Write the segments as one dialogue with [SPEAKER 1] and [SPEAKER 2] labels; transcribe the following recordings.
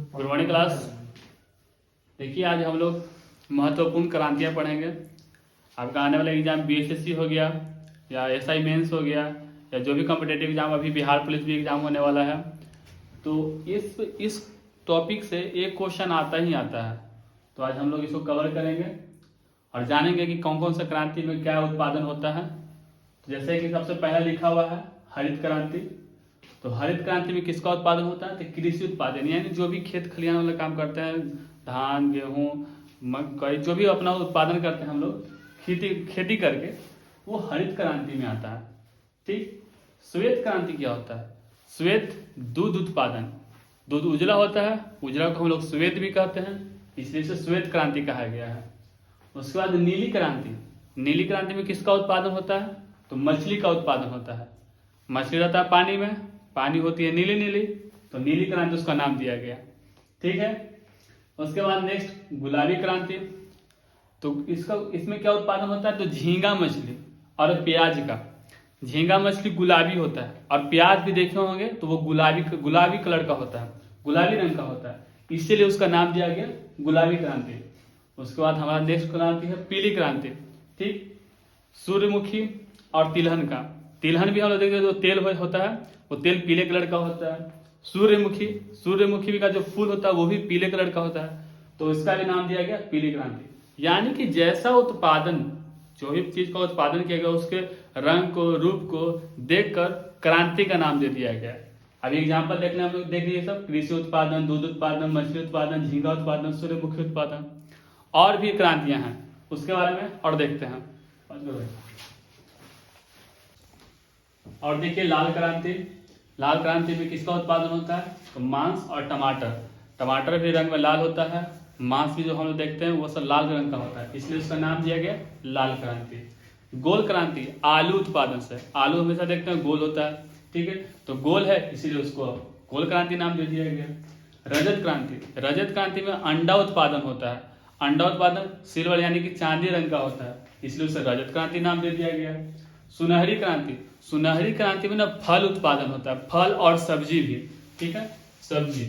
[SPEAKER 1] Good morning class. देखिए आज हम लोग महत्वपूर्ण क्रांतियाँ पढ़ेंगे। आपका आने वाला एग्जाम बीएसएससी हो गया या एसआई मेंस हो गया या जो भी कॉम्पिटेटिव एग्जाम, अभी बिहार पुलिस भी एग्जाम होने वाला है, तो इस टॉपिक से एक क्वेश्चन आता ही आता है। तो आज हम लोग इसको कवर करेंगे और जानेंगे कि कौन कौन सा क्रांति में क्या उत्पादन होता है। तो जैसे कि सबसे पहला लिखा हुआ है हरित क्रांति। तो हरित क्रांति में किसका उत्पादन होता है? तो कृषि उत्पादन, यानी जो भी खेत खलिहान वाला काम करते हैं, धान गेहूँ मकई, जो भी अपना उत्पादन करते हैं हम लोग खेती करके, वो हरित क्रांति में आता है। ठीक। श्वेत क्रांति क्या होता है? श्वेत दूध उत्पादन, दूध उजला होता है, उजला को हम लोग श्वेत भी कहते हैं, इसलिए इसे श्वेत क्रांति कहा गया है। उसके बाद नीली क्रांति। नीली क्रांति में किसका उत्पादन होता है? तो मछली का उत्पादन होता है। मछली रहता है पानी में, पानी होती है नीली नीली, तो नीली क्रांति उसका नाम दिया गया। ठीक है। उसके बाद नेक्स्ट गुलाबी क्रांति। तो इसमें क्या उत्पादन होता है? तो झींगा मछली और प्याज का। झींगा मछली गुलाबी होता है और प्याज भी देखे होंगे तो वो गुलाबी कलर का होता है, गुलाबी रंग का होता है, इसीलिए उसका नाम दिया गया गुलाबी क्रांति। उसके बाद हमारा नेक्स्ट क्रांति है पीली क्रांति। ठीक। सूर्यमुखी और तिलहन का। तिलहन भी हम लोग देखते हैं, जो तेल होता है वो तेल पीले कलर का होता है। सूर्यमुखी का जो फूल होता है वो भी पीले कलर का होता है, तो इसका भी नाम दिया गया पीली क्रांति। यानी कि जैसा उत्पादन, जो भी चीज का उत्पादन किया गया, उसके रंग को, रूप को देखकर क्रांति का नाम दे दिया गया। अभी एग्जाम्पल देखने हम लोग देख लीजिए सब, कृषि उत्पादन, दूध उत्पादन, मछली उत्पादन, झींगा उत्पादन, सूर्यमुखी उत्पादन, और भी क्रांतियां हैं, उसके बारे में और देखते हैं। और देखिए लाल क्रांति। लाल क्रांति में किसका उत्पादन होता है? तो मांस और टमाटर। टमाटर भी रंग में लाल होता है, मांस भी जो हम लोग देखते हैं वो सब लाल रंग का होता है, इसलिए उसका नाम दिया गया लाल क्रांति। गोल क्रांति आलू उत्पादन से। आलू हमेशा देखते हैं गोल होता है, ठीक है, तो गोल है इसीलिए उसको गोल क्रांति नाम दे दिया गया। रजत क्रांति। रजत क्रांति में अंडा उत्पादन होता है। अंडा उत्पादन सिल्वर यानी कि चांदी रंग का होता है, इसलिए उसे रजत क्रांति नाम दे दिया गया। सुनहरी क्रांति। सुनहरी क्रांति में ना फल उत्पादन होता है, फल और सब्जी भी। ठीक है, सब्जी।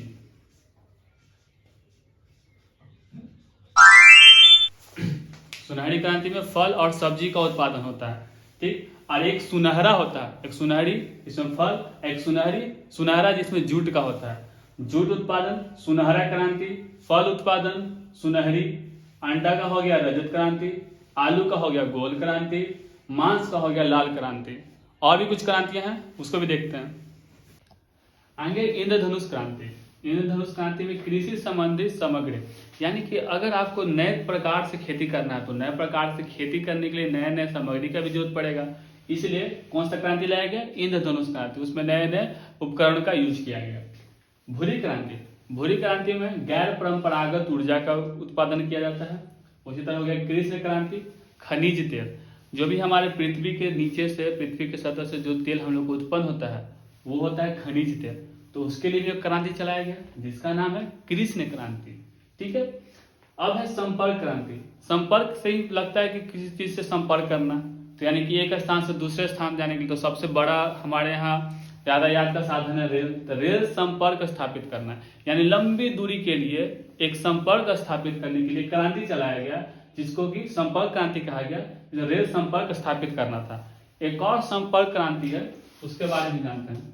[SPEAKER 1] सुनहरी क्रांति में फल और सब्जी का उत्पादन होता है। ठीक। और एक सुनहरा होता है, एक सुनहरी, इसमें फल, एक सुनहरा जिसमें जूट का होता है। जूट उत्पादन सुनहरा क्रांति, फल उत्पादन सुनहरी, अंडा का हो गया रजत क्रांति, आलू का हो गया गोल क्रांति, मांस का हो गया लाल क्रांति। और भी कुछ क्रांतियां हैं, उसको भी देखते हैं। आगे इंद्रधनुष क्रांति। इंद्रधनुष क्रांति में कृषि संबंधित सामग्री, यानी कि अगर आपको नए प्रकार से खेती करना है तो नए प्रकार से खेती करने के लिए नए नए सामग्री का भी जरूरत पड़ेगा, इसलिए कौन सा क्रांति लाया गया? इंद्रधनुष क्रांति। उसमें नए नए उपकरण का यूज किया गया। भूरी क्रांति। भूरी क्रांति में गैर परंपरागत ऊर्जा का उत्पादन किया जाता है। उसी तरह हो गया कृष्ण क्रांति, खनिज तेल। जो भी हमारे पृथ्वी के नीचे से, पृथ्वी के सतह से जो तेल हम लोग को उत्पन्न होता है वो होता है खनिज तेल, तो उसके लिए भी क्रांति चलाया गया जिसका नाम है कृष्ण क्रांति। ठीक है। अब है संपर्क क्रांति। संपर्क से ही लगता है कि किसी चीज से संपर्क करना, तो यानी कि एक स्थान से दूसरे स्थान जाने के लिए, तो सबसे बड़ा हमारे यहाँ यातायात का साधन है रेल। तो रेल संपर्क स्थापित करना, यानी लंबी दूरी के लिए एक संपर्क स्थापित करने के लिए क्रांति चलाया गया, जिसको कि संपर्क क्रांति कहा गया। जो रेल संपर्क स्थापित करना था। एक और संपर्क क्रांति है, उसके बारे में जानते हैं।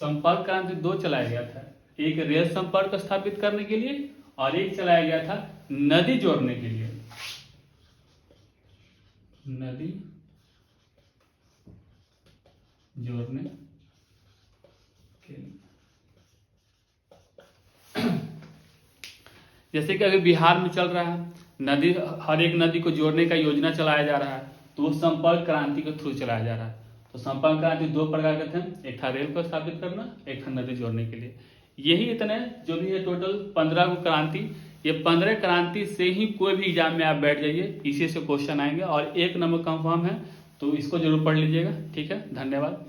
[SPEAKER 1] संपर्क क्रांति दो चलाया गया था, एक रेल संपर्क स्थापित करने के लिए और एक चलाया गया था नदी जोड़ने के लिए। नदी जोड़ने के लिए। जैसे कि अभी बिहार में चल रहा है नदी, हर एक नदी को जोड़ने का योजना चलाया जा रहा है, तो वो संपर्क क्रांति के थ्रू चलाया जा रहा है। तो संपर्क क्रांति दो प्रकार के थे, एक था रेल को स्थापित करना, एक था नदी जोड़ने के लिए। यही इतने जो भी है टोटल 15 को क्रांति। ये 15 क्रांति से ही कोई भी एग्जाम में आप बैठ जाइए, इसी से क्वेश्चन आएंगे और 1 नंबर कंफर्म है, तो इसको जरूर पढ़ लीजिएगा। ठीक है, धन्यवाद।